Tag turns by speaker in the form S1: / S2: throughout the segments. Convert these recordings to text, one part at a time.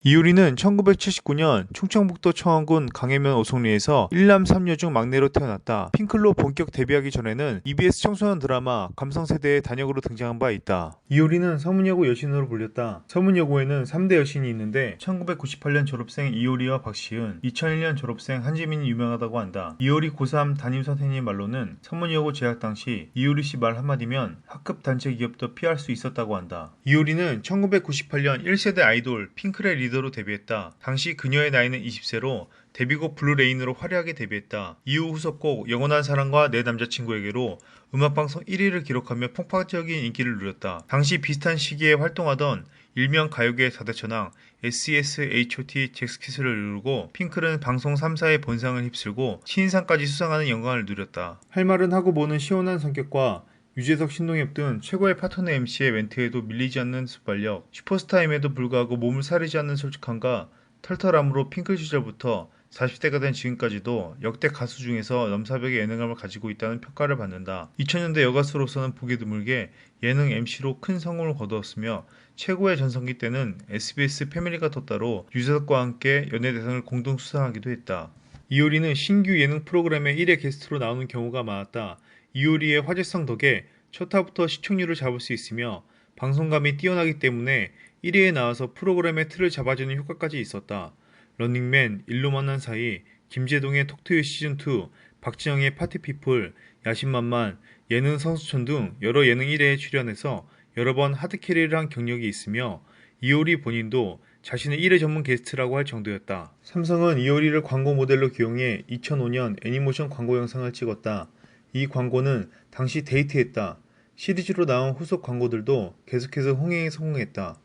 S1: 이효리는 1979년 충청북도 청원군 강해면 오송리에서 1남 3녀 중 막내로 태어났다. 핑클로 본격 데뷔하기 전에는 EBS 청소년 드라마 감성세대의 단역으로 등장한 바 있다. 이효리는 서문여고 여신으로 불렸다. 서문여고에는 3대 여신이 있는데 1998년 졸업생 이효리와 박시은, 2001년 졸업생 한지민이 유명하다고 한다. 이효리 고3 담임 선생님 말로는 서문여고 재학 당시 이효리 씨 말 한마디면 학급 단체 기업도 피할 수 있었다고 한다. 이효리는 1998년 1세대 아이돌 핑클의 리더로 데뷔했다. 당시 그녀의 나이는 20세로 데뷔곡 블루레인으로 화려하게 데뷔했다. 이후 후속곡 영원한 사랑과 내 남자친구에게로 음악방송 1위를 기록하며 폭발적인 인기를 누렸다. 당시 비슷한 시기에 활동하던 일명 가요계의 4대 천왕 SES, H.O.T, 잭스키스를 이루고 핑클은 방송 3사의 본상을 휩쓸고 신인상까지 수상하는 영광을 누렸다. 할 말은 하고 보는 시원한 성격과 유재석, 신동엽 등 최고의 파트너 MC의 멘트에도 밀리지 않는 순발력, 슈퍼스타임에도 불구하고 몸을 사리지 않는 솔직함과 털털함으로 핑클 시절부터 40대가 된 지금까지도 역대 가수 중에서 넘사벽의 예능감을 가지고 있다는 평가를 받는다. 2000년대 여가수로서는 보기 드물게 예능 MC로 큰 성공을 거두었으며 최고의 전성기 때는 SBS 패밀리가 떴다로 유재석과 함께 연예대상을 공동 수상하기도 했다. 이효리는 신규 예능 프로그램에 1회 게스트로 나오는 경우가 많았다. 이효리의 화제성 덕에 첫 화부터 시청률을 잡을 수 있으며 방송감이 뛰어나기 때문에 1회에 나와서 프로그램의 틀을 잡아주는 효과까지 있었다. 런닝맨, 일로 만난 사이, 김제동의 톡투유 시즌2, 박진영의 파티피플, 야심만만, 예능 성수촌 등 여러 예능 1회에 출연해서 여러 번 하드캐리를 한 경력이 있으며 이효리 본인도 자신의 1회 전문 게스트라고 할 정도였다. 삼성은 이효리를 광고 모델로 기용해 2005년 애니모이션 광고 영상을 찍었다. 이 광고는 당시 데이트했다. 시리즈로 나온 후속 광고들도 계속해서 흥행에 성공했다.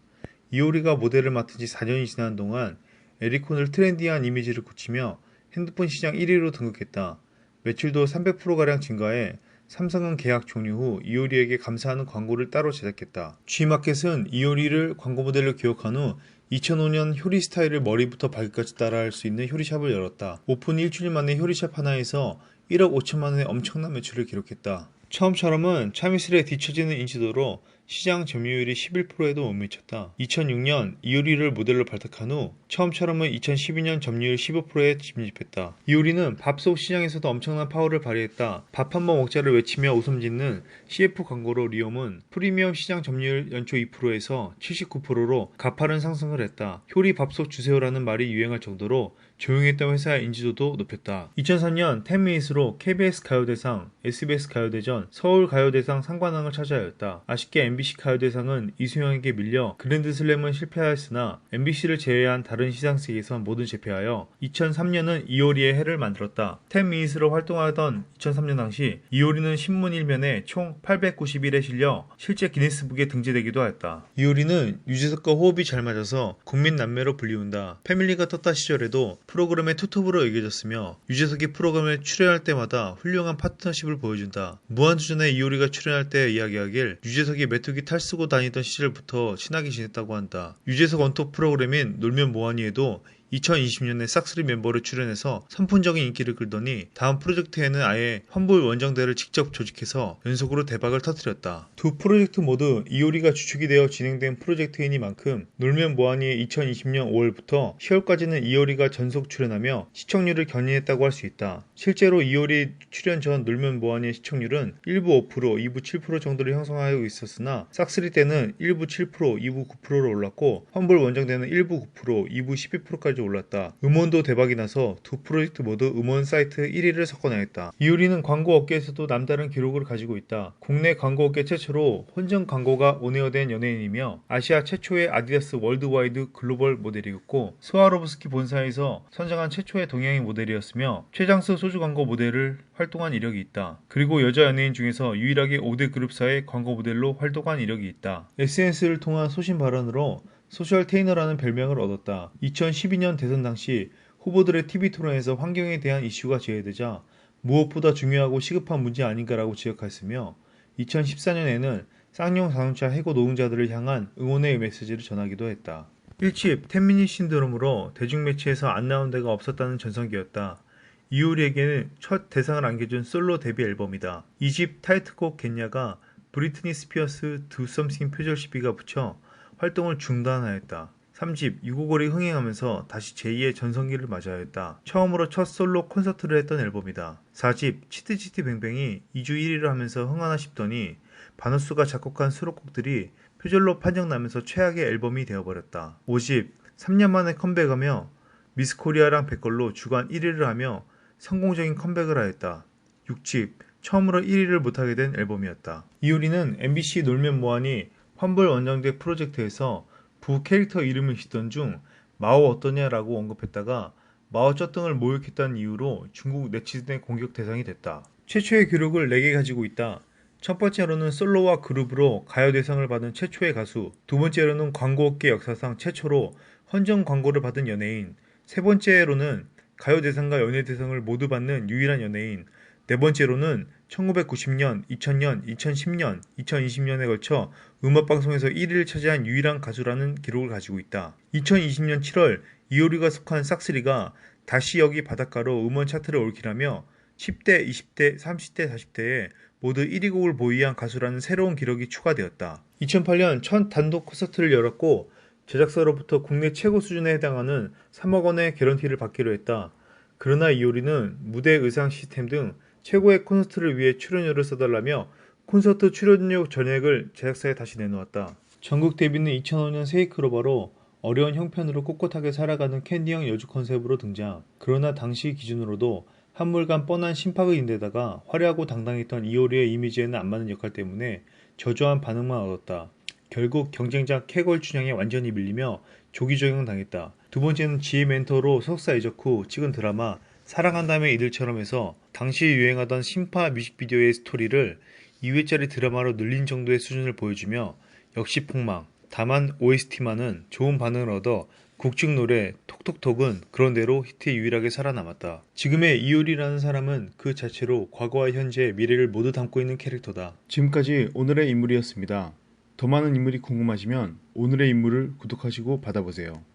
S1: 이효리가 모델을 맡은 지 4년이 지난 동안 에리콘을 트렌디한 이미지를 굳히며 핸드폰 시장 1위로 등극했다. 매출도 300%가량 증가해 삼성은 계약 종료 후 이효리에게 감사하는 광고를 따로 제작했다. G마켓은 이효리를 광고 모델로 기억한 후 2005년 효리 스타일을 머리부터 발끝까지 따라할 수 있는 효리샵을 열었다. 오픈 일주일 만에 효리샵 하나에서 1억 5천만 원의 엄청난 매출을 기록했다. 처음처럼은 참이슬에 뒤처지는 인지도로 시장 점유율이 11%에도 못 미쳤다. 2006년 이효리를 모델로 발탁한 후 처음처럼은 2012년 점유율 15%에 진입했다. 이효리는 밥속 시장에서도 엄청난 파워를 발휘했다. 밥 한 번 먹자를 외치며 웃음 짓는 CF 광고로 리움은 프리미엄 시장 점유율 연초 2%에서 79%로 가파른 상승을 했다. 효리 밥속 주세요라는 말이 유행할 정도로 조용했던 회사의 인지도도 높였다. 2003년 10미닛으로 KBS 가요대상, SBS 가요대전, 서울가요대상 상관왕을 차지하였다. 아쉽게 MBC 가요대상은 이수영에게 밀려 그랜드슬램은 실패하였으나 MBC를 제외한 다른 시상식에선 모두 제패하여 2003년은 이효리의 해를 만들었다. 10미닛으로 활동하던 2003년 당시 이효리는 신문 1면에 총 891에 실려 실제 기네스북에 등재되기도 하였다. 이효리는 유재석과 호흡이 잘 맞아서 국민 남매로 불리운다. 패밀리가 떴다 시절에도 프로그램의 투톱으로 여겨졌으며 유재석이 프로그램에 출연할 때마다 훌륭한 파트너십을 보여준다. 무한도전에 이효리가 출연할 때 이야기하길 유재석이 메뚜기 탈쓰고 다니던 시절부터 친하게 지냈다고 한다. 유재석 원톱 프로그램인 놀면 뭐하니에도 2020년에 싹쓸이 멤버로 출연해서 선풍적인 인기를 끌더니 다음 프로젝트에는 아예 환불 원정대를 직접 조직해서 연속으로 대박을 터뜨렸다. 두 프로젝트 모두 이효리가 주축이 되어 진행된 프로젝트이니만큼 놀면 뭐하니의 2020년 5월부터 10월까지는 이효리가 전속 출연하며 시청률을 견인했다고 할 수 있다. 실제로 이효리 출연 전 놀면 뭐하니의 시청률은 1부 5%, 2부 7% 정도를 형성하고 있었으나 싹쓸이 때는 1부 7%, 2부 9%로 올랐고 환불 원정대는 1부 9%, 2부 12%까지 올랐다. 음원도 대박이 나서 두 프로젝트 모두 음원 사이트 1위를 석권하였다. 이효리는 광고 업계에서도 남다른 기록을 가지고 있다. 국내 광고 업계 최초로 혼전 광고가 온에어된 연예인이며 아시아 최초의 아디다스 월드와이드 글로벌 모델이었고 스와로브스키 본사에서 선정한 최초의 동양인 모델이었으며 최장수 소주 광고 모델을 활동한 이력이 있다. 그리고 여자 연예인 중에서 유일하게 5대 그룹사의 광고 모델로 활동한 이력이 있다. SNS를 통한 소신 발언으로 소셜 테이너라는 별명을 얻었다. 2012년 대선 당시 후보들의 TV 토론에서 환경에 대한 이슈가 제기되자 무엇보다 중요하고 시급한 문제 아닌가라고 지적했으며 2014년에는 쌍용 자동차 해고 노동자들을 향한 응원의 메시지를 전하기도 했다. 1집 10미닛 신드롬으로 대중매체에서 안 나온 데가 없었다는 전성기였다. 이효리에게는 첫 대상을 안겨준 솔로 데뷔 앨범이다. 2집 타이틀곡 겟냐가 브리트니 스피어스 Do Something 표절 시비가 붙여 활동을 중단하였다. 3집 유고골이 흥행하면서 다시 제2의 전성기를 맞이하여 했다. 처음으로 첫 솔로 콘서트를 했던 앨범이다. 4집 치트치트뱅뱅이 2주 1위를 하면서 흥하나 싶더니 바누스가 작곡한 수록곡들이 표절로 판정나면서 최악의 앨범이 되어버렸다. 5집 3년 만에 컴백하며 미스코리아랑 백걸로 주간 1위를 하며 성공적인 컴백을 하였다. 6집 처음으로 1위를 못하게 된 앨범이었다. 이효리는 MBC 놀면 뭐하니 환불 원정대 프로젝트에서 부 캐릭터 이름을 짓던 중 마오 어떠냐라고 언급했다가 마오 쩌등을 모욕했다는 이유로 중국 네티즌의 공격 대상이 됐다. 최초의 기록을 4개 가지고 있다. 첫 번째로는 솔로와 그룹으로 가요 대상을 받은 최초의 가수, 두 번째로는 광고업계 역사상 최초로 헌정 광고를 받은 연예인, 세 번째로는 가요 대상과 연예 대상을 모두 받는 유일한 연예인, 네 번째로는 1990년, 2000년, 2010년, 2020년에 걸쳐 음악방송에서 1위를 차지한 유일한 가수라는 기록을 가지고 있다. 2020년 7월 이효리가 속한 싹쓰리가 다시 여기 바닷가로 음원 차트를 올킬하며 10대, 20대, 30대, 40대에 모두 1위 곡을 보유한 가수라는 새로운 기록이 추가되었다. 2008년 첫 단독 콘서트를 열었고 제작사로부터 국내 최고 수준에 해당하는 3억 원의 개런티를 받기로 했다. 그러나 이효리는 무대 의상 시스템 등 최고의 콘서트를 위해 출연료를 써달라며 콘서트 출연료 전액을 제작사에 다시 내놓았다. 전국 데뷔는 2005년 세이클로바로 어려운 형편으로 꼿꼿하게 살아가는 캔디형 여주 컨셉으로 등장. 그러나 당시 기준으로도 한물간 뻔한 심파극인데다가 화려하고 당당했던 이효리의 이미지에는 안 맞는 역할 때문에 저조한 반응만 얻었다. 결국 경쟁자 캐걸 춘향에 완전히 밀리며 조기 적용당했다. 두 번째는 지혜 멘토로 석사 이적 후 찍은 드라마 사랑한다며 이들처럼 해서 당시 유행하던 심파 뮤직비디오의 스토리를 2회짜리 드라마로 늘린 정도의 수준을 보여주며 역시 폭망. 다만 OST만은 좋은 반응을 얻어 국측 노래 톡톡톡은 그런대로 히트에 유일하게 살아남았다. 지금의 이효리라는 사람은 그 자체로 과거와 현재, 미래를 모두 담고 있는 캐릭터다. 지금까지 오늘의 인물이었습니다. 더 많은 인물이 궁금하시면 오늘의 인물을 구독하시고 받아보세요.